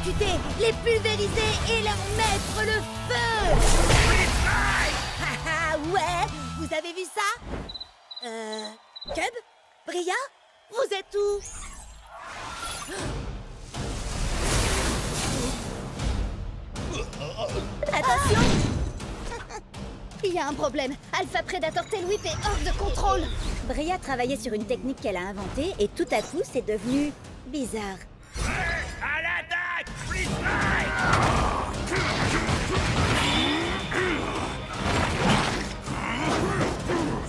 électrocuter, les pulvériser et leur mettre le feu. Haha, ouais, vous avez vu ça? Cub? Bria? Vous êtes où? Attention! Il y a un problème. Alpha Predator Tail Whip est hors de contrôle. Bria travaillait sur une technique qu'elle a inventée et tout à coup, c'est devenu bizarre. À l'attaque! Free strike!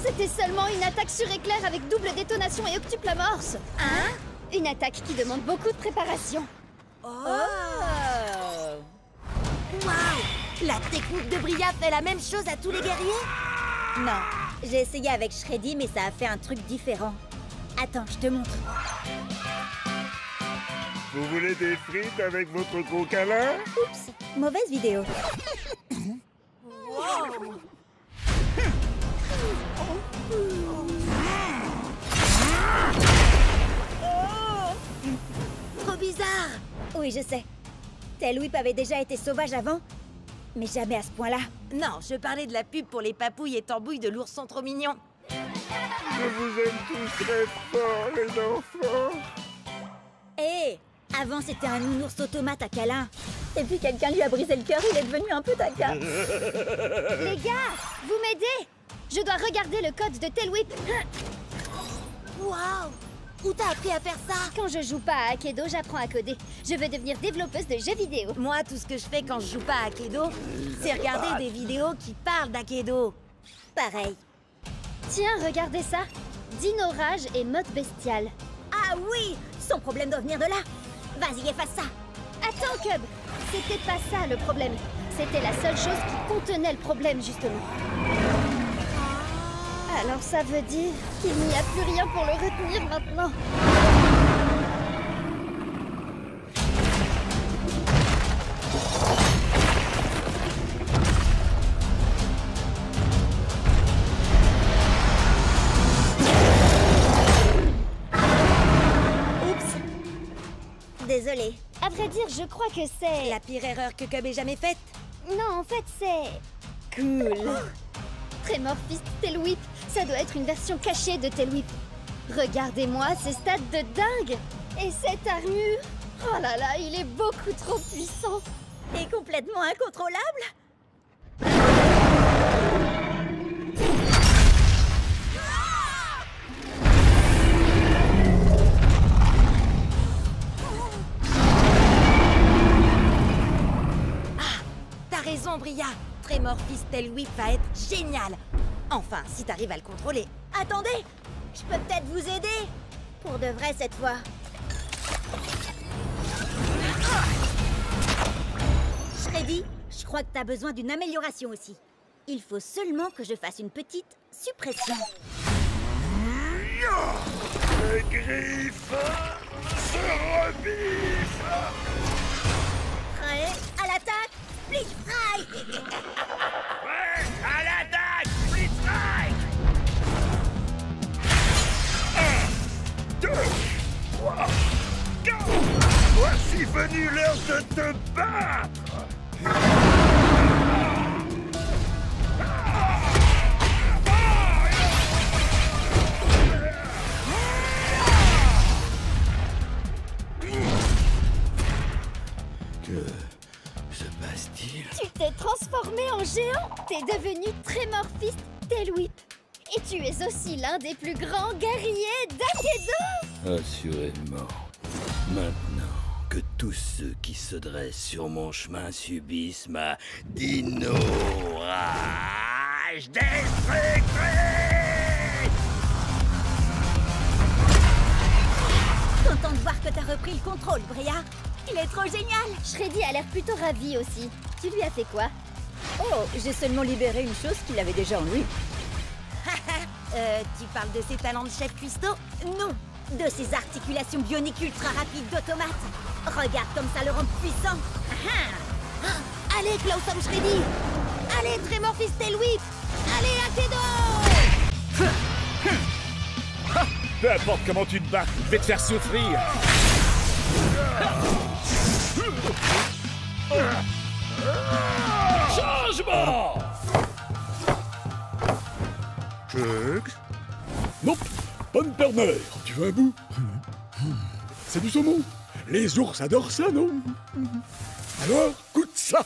C'était seulement une attaque sur éclair avec double détonation et octuple amorce. Hein? Une attaque qui demande beaucoup de préparation. Oh! Waouh! La technique de Bria fait la même chose à tous les guerriers? Non, j'ai essayé avec Shreddy, mais ça a fait un truc différent. Attends, je te montre. Vous voulez des frites avec votre gros câlin? Oups, mauvaise vidéo. Wow. Trop bizarre. Oui, je sais. Tail Whip avait déjà été sauvage avant, mais jamais à ce point-là. Non, je parlais de la pub pour les papouilles et tambouilles de l'ourson trop mignon. Je vous aime tous très fort, les enfants. Hé, avant c'était un nounours automate à câlin. Et puis quelqu'un lui a brisé le cœur, il est devenu un peu taquin. Les gars, vous m'aidez? Je dois regarder le code de Tail Whip. Waouh! Où t'as appris à faire ça? Quand je joue pas à Akedo, j'apprends à coder. Je veux devenir développeuse de jeux vidéo. Moi, tout ce que je fais quand je joue pas à Akedo, c'est regarder des vidéos qui parlent d'Akedo. Pareil. Tiens, regardez ça. Dino Rage et mode bestial. Ah oui! Son problème doit venir de là. Vas-y, efface ça. Attends, Cub. C'était pas ça le problème. C'était la seule chose qui contenait le problème, justement. Alors ça veut dire qu'il n'y a plus rien pour le retenir maintenant. Oups. Désolée. À vrai dire, je crois que c'est... La pire erreur que Cub ait jamais faite. Non, en fait, c'est... cool. Tremorfist Tail Whip, ça doit être une version cachée de Tail Whip. Regardez-moi ces stats de dingue. Et cette armure, oh là là, il est beaucoup trop puissant. Et complètement incontrôlable. T'as raison, Bria. Tremorfist Tail Whip va être génial. Enfin, si t'arrives à le contrôler. Attendez, je peux peut-être vous aider. Pour de vrai cette fois. Shreddy, je crois que t'as besoin d'une amélioration aussi. Il faut seulement que je fasse une petite suppression. Les griffes se rebiffent. Prêt à l'attaque, Split Strike. Ouais, à l'attaque! Free strike! 1, 2, 3, 4. Voici venu l'heure de te battre! Que se passe-t-il? Tu t'es transformé en géant. T'es devenu Tremorfist Tail Whip. Et tu es aussi l'un des plus grands guerriers d'Akedo. Assurément. Maintenant que tous ceux qui se dressent sur mon chemin subissent ma dino rage destructrice! Content de voir que t'as repris le contrôle, Bria. Il est trop génial. Shreddy a l'air plutôt ravi aussi. Tu lui as fait quoi? Oh, j'ai seulement libéré une chose qu'il avait déjà en lui. Tu parles de ses talents de chef cuistot? Non, de ses articulations bioniques ultra rapides d'automate. Regarde comme ça le rend puissant. Allez, Clawsome Shreddy! Allez, Tremorfist Tail Whip! Allez, Akedo! Peu importe comment tu te bats, je vais te faire souffrir. Changement! Chuck? Non, pas de perdre. Tu veux un bout? C'est du saumon. Les ours adorent ça, non? Alors, goûte ça.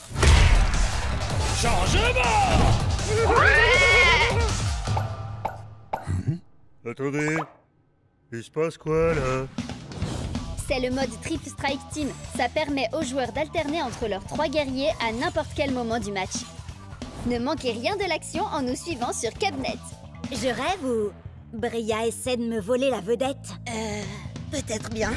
Changement! Attendez. Il se passe quoi, là? C'est le mode Triple Strike Team. Ça permet aux joueurs d'alterner entre leurs 3 guerriers à n'importe quel moment du match. Ne manquez rien de l'action en nous suivant sur Cabnet. Je rêve ou Bria essaie de me voler la vedette? Peut-être bien.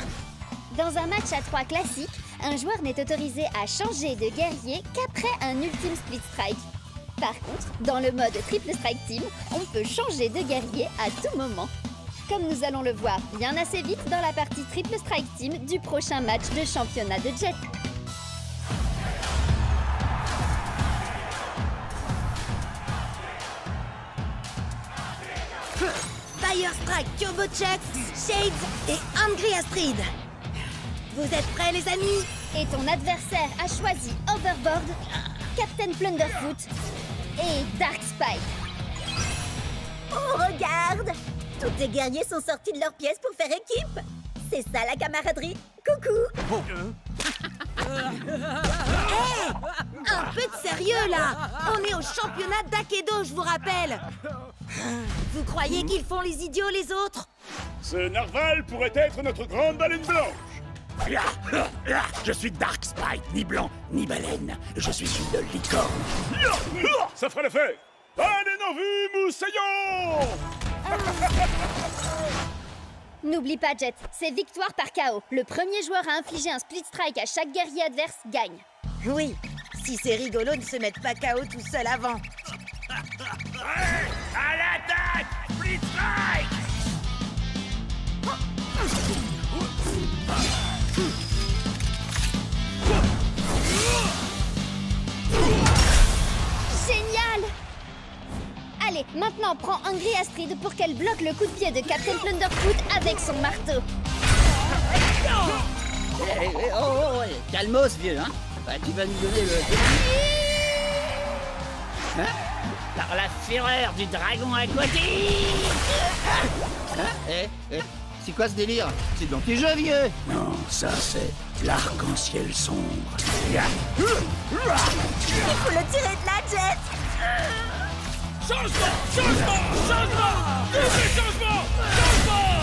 Dans un match à 3 classique, un joueur n'est autorisé à changer de guerrier qu'après un ultime split strike. Par contre, dans le mode Triple Strike Team, on peut changer de guerrier à tout moment. Comme nous allons le voir bien assez vite dans la partie Triple Strike Team du prochain match de championnat de Jet. Fire Strike, Turbo Chuck, Shades et Angry Astrid. Vous êtes prêts, les amis? Et ton adversaire a choisi Overboard, Captain Plunderfoot et Dark Spike. Oh, regarde! Tous tes guerriers sont sortis de leur pièce pour faire équipe! C'est ça la camaraderie! Coucou! Un peu de sérieux, là! On est au championnat d'Akedo, je vous rappelle! Vous croyez qu'ils font les idiots, les autres? Ce narval pourrait être notre grande baleine blanche. Je suis Dark Spike, ni blanc, ni baleine. Je suis une licorne. Ça fera l'affaire. Allez, non vu, moussaillon! N'oublie pas, Jet, c'est victoire par KO. Le premier joueur à infliger un split strike à chaque guerrier adverse gagne. Oui, si c'est rigolo de se mettre pas KO tout seul avant. À l'attaque! Split Strike! Génial! Allez, maintenant prends Angry Astrid pour qu'elle bloque le coup de pied de Captain Plunderfoot avec son marteau. Calmos, vieux, hein? Bah, tu vas nous donner le... Hein? Par la fureur du dragon aquatique! C'est quoi ce délire? C'est dans tes jeux, vieux! Non, ça c'est l'arc-en-ciel sombre. Il faut le tirer de la Jet! Changement! Changement! Changement! Double changement! Changement!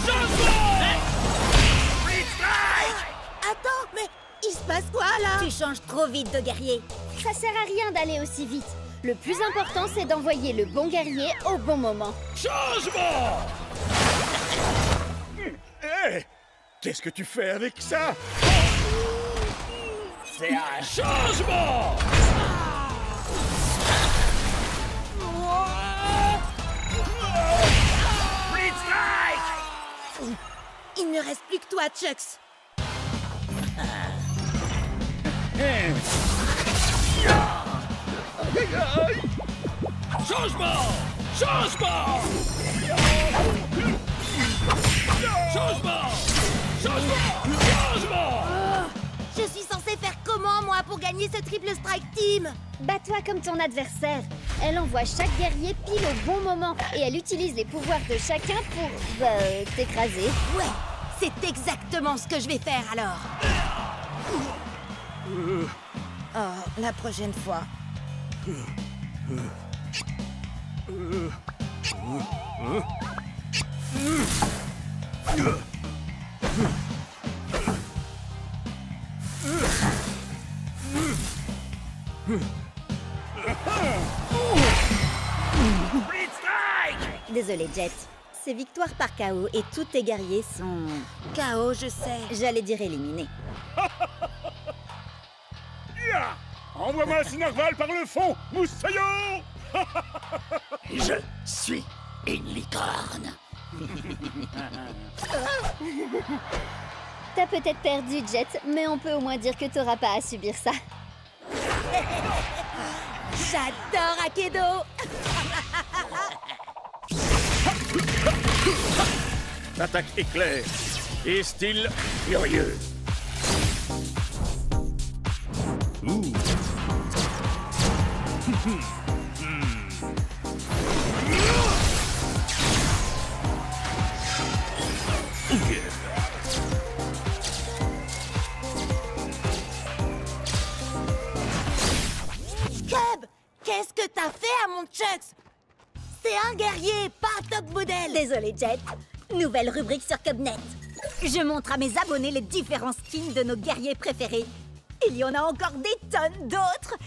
Changement! Split Strike! Attends, mais il se passe quoi, là? Tu changes trop vite de guerrier! Ça sert à rien d'aller aussi vite. Le plus important, c'est d'envoyer le bon guerrier au bon moment. Changement! Hé! Qu'est-ce que tu fais avec ça? C'est un changement! Split Strike! Il ne reste plus que toi, Chucks. Changement! Changement! Changement! Changement! Changement! Je suis censée faire comment, moi, pour gagner ce Triple Strike Team? Bats-toi comme ton adversaire. Elle envoie chaque guerrier pile au bon moment et elle utilise les pouvoirs de chacun pour, t'écraser. Ouais, c'est exactement ce que je vais faire, alors. Oh, la prochaine fois. Split Strike! Désolé, Jet. C'est victoire par KO et tous tes guerriers sont... KO, je sais. J'allais dire éliminés. Ya! Envoie-moi ce narval par le fond, moussaillon! Je suis une licorne. T'as peut-être perdu, Jet, mais on peut au moins dire que t'auras pas à subir ça. J'adore Akedo. Attaque éclair et style furieux. Cub, qu'est-ce que t'as fait à mon Chucks? C'est un guerrier, pas un top modèle. Désolée, Jet. Nouvelle rubrique sur Cubnet. Je montre à mes abonnés les différents skins de nos guerriers préférés. Il y en a encore des tonnes d'autres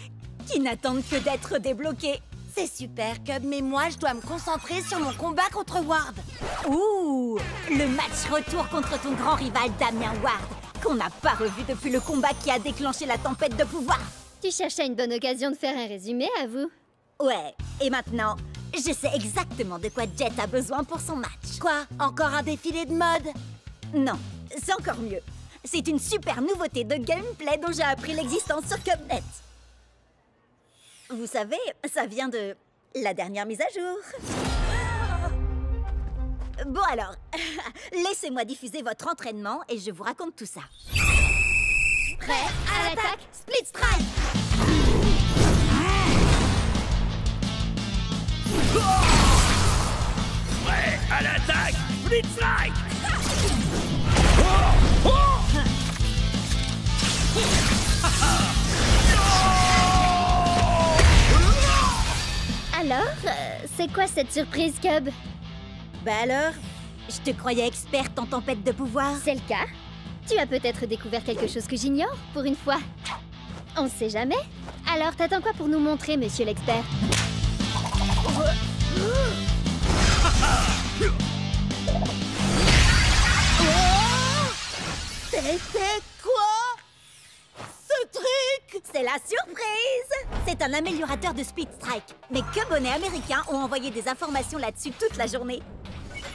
qui n'attendent que d'être débloqués. C'est super, Cub, mais moi, je dois me concentrer sur mon combat contre Ward. Ouh, le match retour contre ton grand rival Damien Ward, qu'on n'a pas revu depuis le combat qui a déclenché la tempête de pouvoir. Tu cherchais une bonne occasion de faire un résumé, à vous? Ouais, et maintenant, je sais exactement de quoi Jet a besoin pour son match. Quoi? Encore un défilé de mode? Non, c'est encore mieux. C'est une super nouveauté de gameplay dont j'ai appris l'existence sur Cubnet. Vous savez, ça vient de la dernière mise à jour. Bon alors, laissez-moi diffuser votre entraînement et je vous raconte tout ça. Prêt à l'attaque, Split Strike! Prêt à l'attaque, Split Strike. Alors, c'est quoi cette surprise, Cub? Bah alors, je te croyais experte en tempête de pouvoir. C'est le cas? Tu as peut-être découvert quelque chose que j'ignore, pour une fois. On ne sait jamais. Alors, t'attends quoi pour nous montrer, monsieur l'expert? C'était quoi? Ce truc? C'est la surprise! C'est un améliorateur de Split Strike. Mes Cubonnets américains ont envoyé des informations là-dessus toute la journée.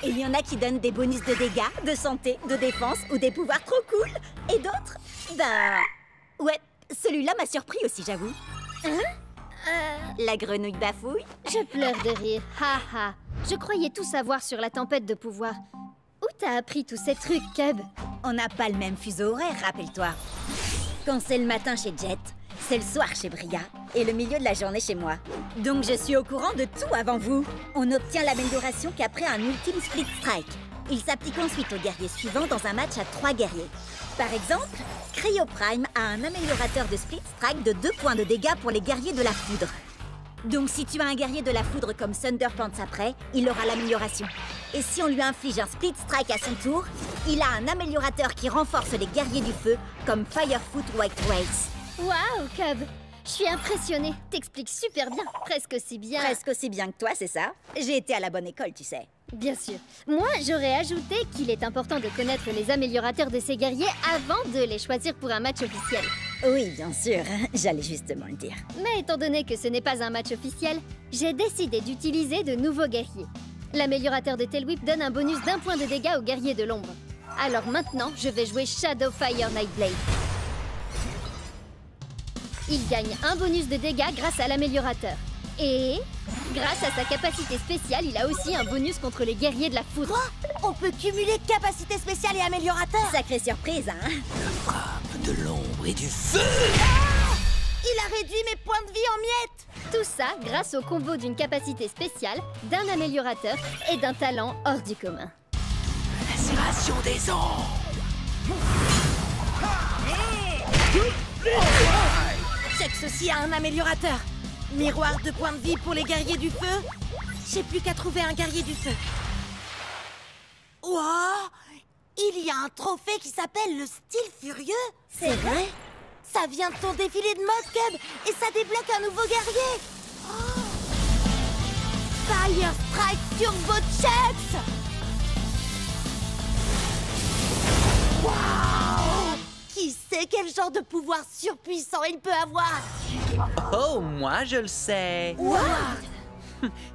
Et il y en a qui donnent des bonus de dégâts, de santé, de défense ou des pouvoirs trop cool. Et d'autres, ben... ouais, celui-là m'a surpris aussi, j'avoue. La grenouille bafouille. Je pleure de rire. Ha ha. Je croyais tout savoir sur la tempête de pouvoir. Où t'as appris tous ces trucs, Cub? On n'a pas le même fuseau horaire, rappelle-toi. Quand c'est le matin chez Jet, c'est le soir chez Bria et le milieu de la journée chez moi. Donc je suis au courant de tout avant vous. On obtient l'amélioration qu'après un ultime Split Strike. Il s'applique ensuite aux guerriers suivants dans un match à 3 guerriers. Par exemple, Cryo Prime a un améliorateur de Split Strike de 2 points de dégâts pour les guerriers de la foudre. Donc si tu as un guerrier de la foudre comme Thunderpants après, il aura l'amélioration. Et si on lui inflige un Split Strike à son tour, il a un améliorateur qui renforce les guerriers du feu comme Firefoot White Race. Waouh, Cub! Je suis impressionnée. T'expliques super bien. Presque aussi bien... Presque aussi bien que toi, c'est ça? J'ai été à la bonne école, tu sais. Bien sûr. Moi, j'aurais ajouté qu'il est important de connaître les améliorateurs de ces guerriers avant de les choisir pour un match officiel. Oui, bien sûr. J'allais justement le dire. Mais étant donné que ce n'est pas un match officiel, j'ai décidé d'utiliser de nouveaux guerriers. L'améliorateur de Tailwhip donne un bonus d'1 point de dégâts aux guerriers de l'ombre. Alors maintenant, je vais jouer Shadowfire Nightblade. Il gagne un bonus de dégâts grâce à l'améliorateur. Et, grâce à sa capacité spéciale, il a aussi un bonus contre les guerriers de la foudre. Quoi? On peut cumuler capacité spéciale et améliorateur? Sacrée surprise, hein? Frappe de l'ombre et du feu. Il a réduit mes points de vie en miettes! Tout ça grâce au combo d'une capacité spéciale, d'un améliorateur et d'un talent hors du commun. Lacération des ombres. Chex aussi a un améliorateur. Miroir de points de vie pour les guerriers du feu. J'ai plus qu'à trouver un guerrier du feu. Wow! Il y a un trophée qui s'appelle le style furieux. C'est vrai? Ça vient de ton défilé de mode, Cub, et ça débloque un nouveau guerrier. Oh! Fire Strike Turbo Chex! Waouh! Qui sait quel genre de pouvoir surpuissant il peut avoir? Oh, moi je le sais. What?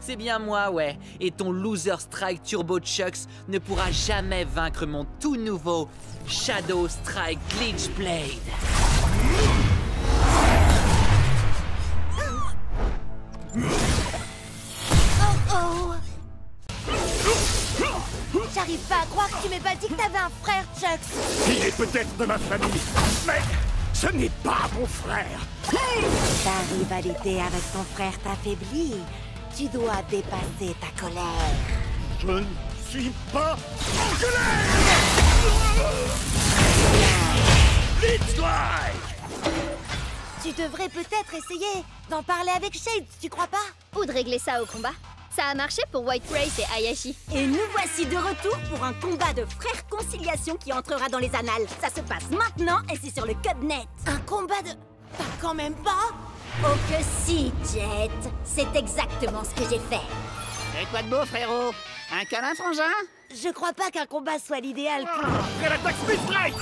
C'est bien moi, ouais. Et ton Loser Strike Turbo Chucks ne pourra jamais vaincre mon tout nouveau Shadow Strike Glitch Blade. Oh oh! J'arrive pas à croire que tu m'aies pas dit que t'avais un frère, Chucks. Il est peut-être de ma famille, mais Ce n'est pas mon frère. Ta rivalité avec ton frère t'affaiblit. Tu dois dépasser ta colère. Je ne suis pas en colère. Blitzstrike! Tu devrais peut-être essayer d'en parler avec Shades, tu crois pas? Ou de régler ça au combat. Ça a marché pour White Race et Hayashi. Et nous voici de retour pour un combat de frères conciliation qui entrera dans les annales. Ça se passe maintenant et c'est sur le Cubnet. Un combat de... T'as quand même pas? Oh que si, Jet. C'est exactement ce que j'ai fait. Et quoi de beau, frérot? Un câlin, frangin? Je crois pas qu'un combat soit l'idéal pour... Après l'attaque Blitzstrike!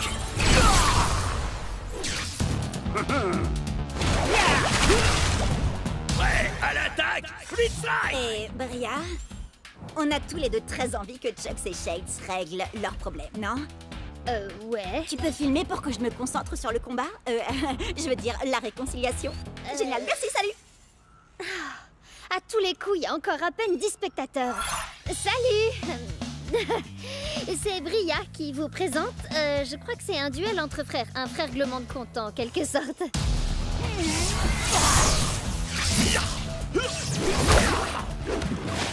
Prêt à l'attaque! Blitzstrike! Et Bria, on a tous les deux très envie que Chucks et Shades règlent leurs problèmes, non? Ouais. Tu peux filmer pour que je me concentre sur le combat? Je veux dire, la réconciliation. Génial, merci, salut! À tous les coups, il y a encore à peine 10 spectateurs. Salut! C'est Bria qui vous présente. Je crois que c'est un duel entre frères. Un frère glement de compte, en quelque sorte.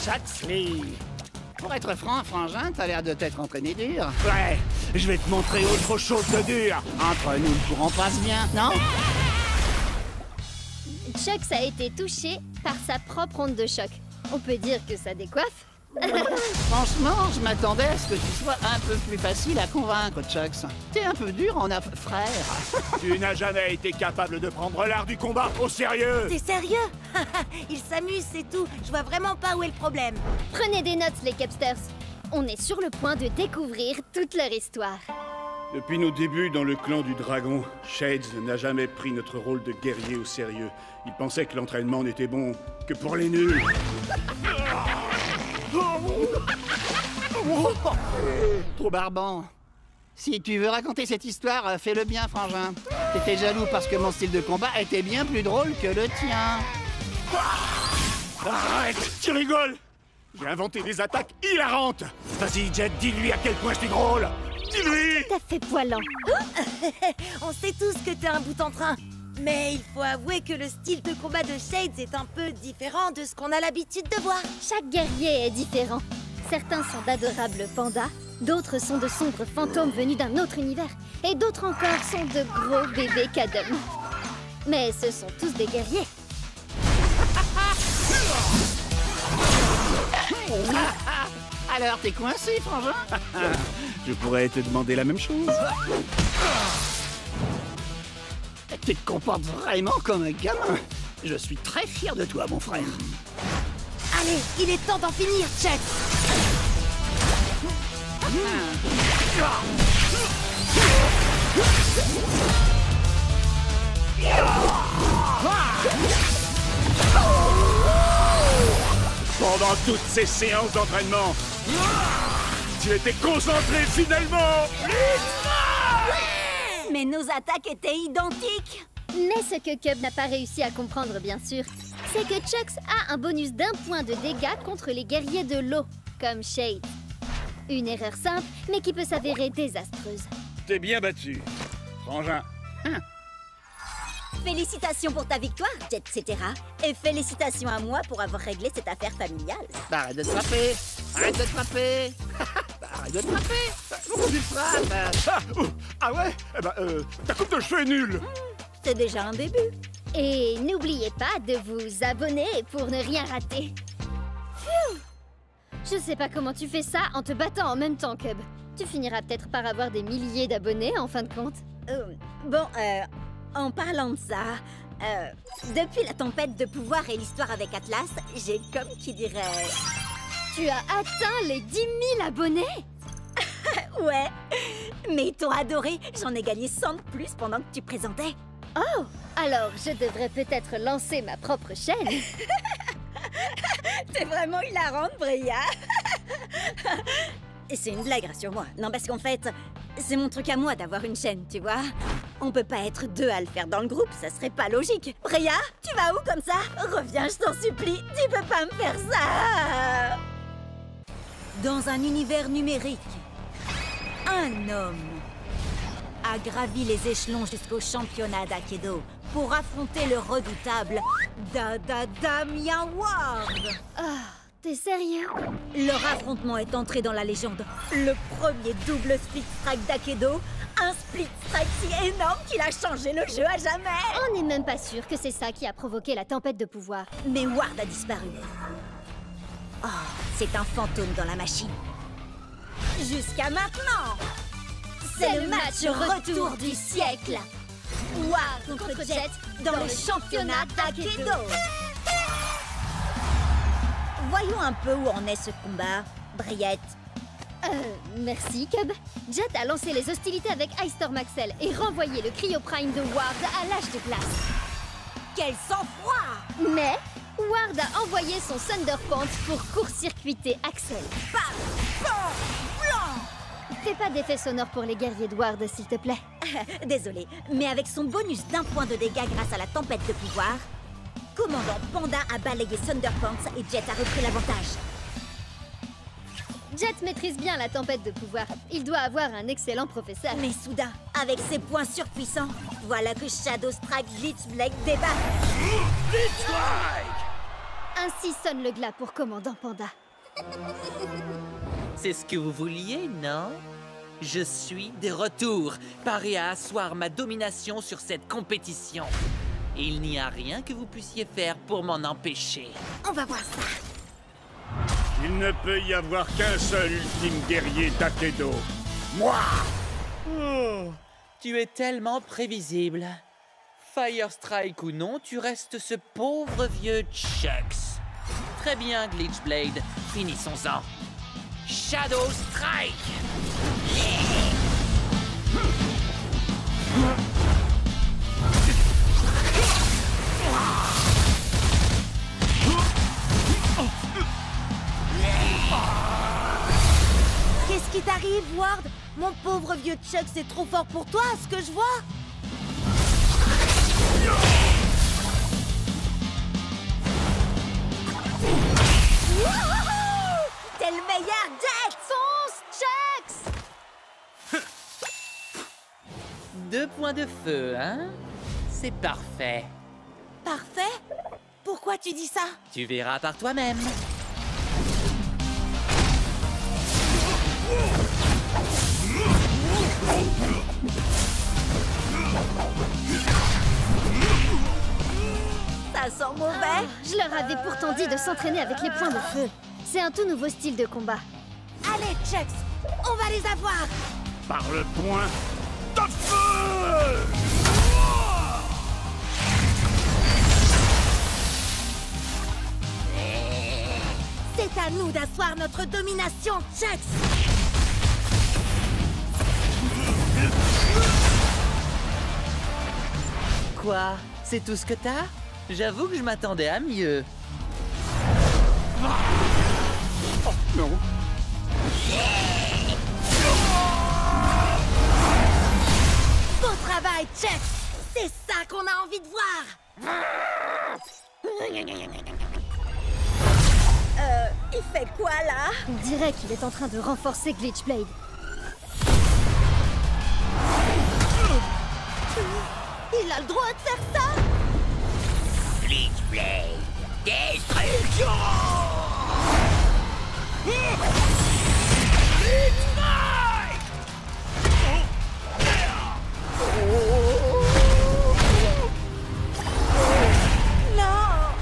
Chucksley. Pour être franc, frangin, t'as l'air de t'être entraîné dur. Ouais, je vais te montrer autre chose de dur. Entre nous, le courant passe bien, non? Chucks a été touché par sa propre onde de choc. On peut dire que ça décoiffe. Franchement, je m'attendais à ce que tu sois un peu plus facile à convaincre, Chucks. T'es un peu dur en frère. Tu n'as jamais été capable de prendre l'art du combat au sérieux. T'es sérieux? Il s'amuse, c'est tout. Je vois vraiment pas où est le problème. Prenez des notes, les Cubsters. On est sur le point de découvrir toute leur histoire. Depuis nos débuts dans le clan du dragon, Shades n'a jamais pris notre rôle de guerrier au sérieux. Il pensait que l'entraînement n'était bon que pour les nuls. Trop barbant. Si tu veux raconter cette histoire, fais-le bien, frangin. T'étais jaloux parce que mon style de combat était bien plus drôle que le tien. Arrête, tu rigoles. J'ai inventé des attaques hilarantes. Vas-y, Jet, dis-lui à quel point je suis drôle. Dis-lui. T'as fait poilant. On sait tous que t'es un bout en train. Mais il faut avouer que le style de combat de Shades est un peu différent de ce qu'on a l'habitude de voir. Chaque guerrier est différent. Certains sont d'adorables pandas, d'autres sont de sombres fantômes venus d'un autre univers, et d'autres encore sont de gros bébés cadums. Mais ce sont tous des guerriers. Alors, t'es coincé, frangin? Je pourrais te demander la même chose. Tu te comportes vraiment comme un gamin. Je suis très fier de toi, mon frère. Allez, il est temps d'en finir, Chuck. Pendant toutes ces séances d'entraînement, tu étais concentré finalement. Mais nos attaques étaient identiques. Mais ce que Cub n'a pas réussi à comprendre, bien sûr, c'est que Chucks a un bonus d'1 point de dégâts contre les guerriers de l'eau, comme Shade. Une erreur simple, mais qui peut s'avérer désastreuse. T'es bien battu, frangin. Félicitations pour ta victoire, Jet, etc. Et félicitations à moi pour avoir réglé cette affaire familiale. Arrête de te frapper. Arrête de te frapper. Arrête de te frapper. Pourquoi tu te frappes? Ah ouais? Eh ben, ta coupe de cheveux est nulle. C'est déjà un début. Et n'oubliez pas de vous abonner pour ne rien rater. Phew! Je sais pas comment tu fais ça en te battant en même temps, Cub. Tu finiras peut-être par avoir des milliers d'abonnés en fin de compte. En parlant de ça, depuis la tempête de pouvoir et l'histoire avec Atlas, j'ai comme qui dirait... Tu as atteint les 10 000 abonnés? Ouais, mais ils t'ont adoré. J'en ai gagné 100 de plus pendant que tu présentais. Oh! Alors, je devrais peut-être lancer ma propre chaîne. T'es vraiment hilarante, Bria. Et c'est une blague, rassure-moi. Non, parce qu'en fait, c'est mon truc à moi d'avoir une chaîne, tu vois. On peut pas être deux à le faire dans le groupe, ça serait pas logique. Bria, tu vas où comme ça? Reviens, je t'en supplie, tu peux pas me faire ça. Dans un univers numérique, un homme a gravi les échelons jusqu'au championnat d'Aikido pour affronter le redoutable Damian Ward. Ah, t'es sérieux? Leur affrontement est entré dans la légende. Le premier double split strike d'Aikido, un split strike si énorme qu'il a changé le jeu à jamais. On n'est même pas sûr que c'est ça qui a provoqué la tempête de pouvoir. Mais Ward a disparu. Oh, c'est un fantôme dans la machine. Jusqu'à maintenant. C'est le match retour du siècle. Ward contre Jet dans le championnat d'Aikido. Voyons un peu où en est ce combat, Briette. Merci, Cub. Jet a lancé les hostilités avec Ice Storm Axel et renvoyé le Cryo Prime de Ward à l'âge de glace. Quel sang-froid! Mais Ward a envoyé son Thunder Pants pour court-circuiter Axel. Bam! Bam! Blanc! Fais pas d'effet sonore pour les guerriers de Ward, s'il te plaît. Désolé, mais avec son bonus d'1 point de dégâts grâce à la tempête de pouvoir, Commandant Panda a balayé Thunder Pants et Jet a repris l'avantage. Jet maîtrise bien la tempête de pouvoir. Il doit avoir un excellent professeur. Mais soudain, avec ses points surpuissants, voilà que Shadow Strike Glitch Blade débarque. Glitch Strike! Ainsi sonne le glas pour Commandant Panda. C'est ce que vous vouliez, non? Je suis de retour, paré à asseoir ma domination sur cette compétition. Et il n'y a rien que vous puissiez faire pour m'en empêcher. On va voir ça. Il ne peut y avoir qu'un seul ultime guerrier d'Aikido. Moi! Oh, tu es tellement prévisible. Fire Strike ou non, tu restes ce pauvre vieux Chucks. Très bien, Glitch Blade. Finissons-en. Shadow Strike! Qu'est-ce qui t'arrive, Ward? Mon pauvre vieux Chuck, c'est trop fort pour toi, ce que je vois. Wouhou! T'es le meilleur, Jet! Fonce, Chucks! 2 points de feu, hein? C'est parfait. Parfait? Pourquoi tu dis ça? Tu verras par toi-même. Ça sent mauvais. Je leur avais pourtant dit de s'entraîner avec les points de feu. C'est un tout nouveau style de combat. Allez, Chucks, on va les avoir. Par le point de feu! C'est à nous d'asseoir notre domination, Chucks. Quoi? C'est tout ce que t'as? J'avoue que je m'attendais à mieux. Oh, non. Beau travail, Chucks. C'est ça qu'on a envie de voir. Il fait quoi, là? On dirait qu'il est en train de renforcer Glitch Blade. Il a le droit de faire ça? Glitch Blade! Destruction! Glitch Strike! Non!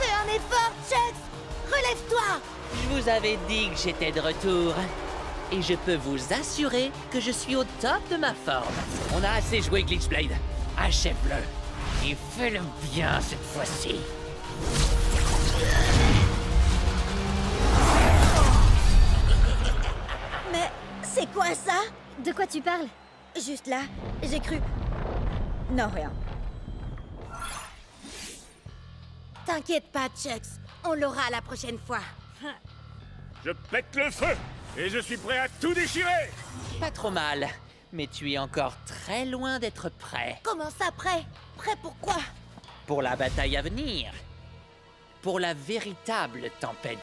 Fais un effort, Chucks. Relève-toi. Je vous avais dit que j'étais de retour. Et je peux vous assurer que je suis au top de ma forme. On a assez joué, Glitch Blade. Achève-le. Et fais-le bien cette fois-ci. Mais c'est quoi ça? De quoi tu parles? Juste là, j'ai cru... Non, rien. T'inquiète pas, Chucks. On l'aura la prochaine fois. Je pète le feu et je suis prêt à tout déchirer. Pas trop mal. Mais tu es encore très loin d'être prêt. Comment ça, prêt? Prêt pour quoi? Pour la bataille à venir. Pour la véritable tempête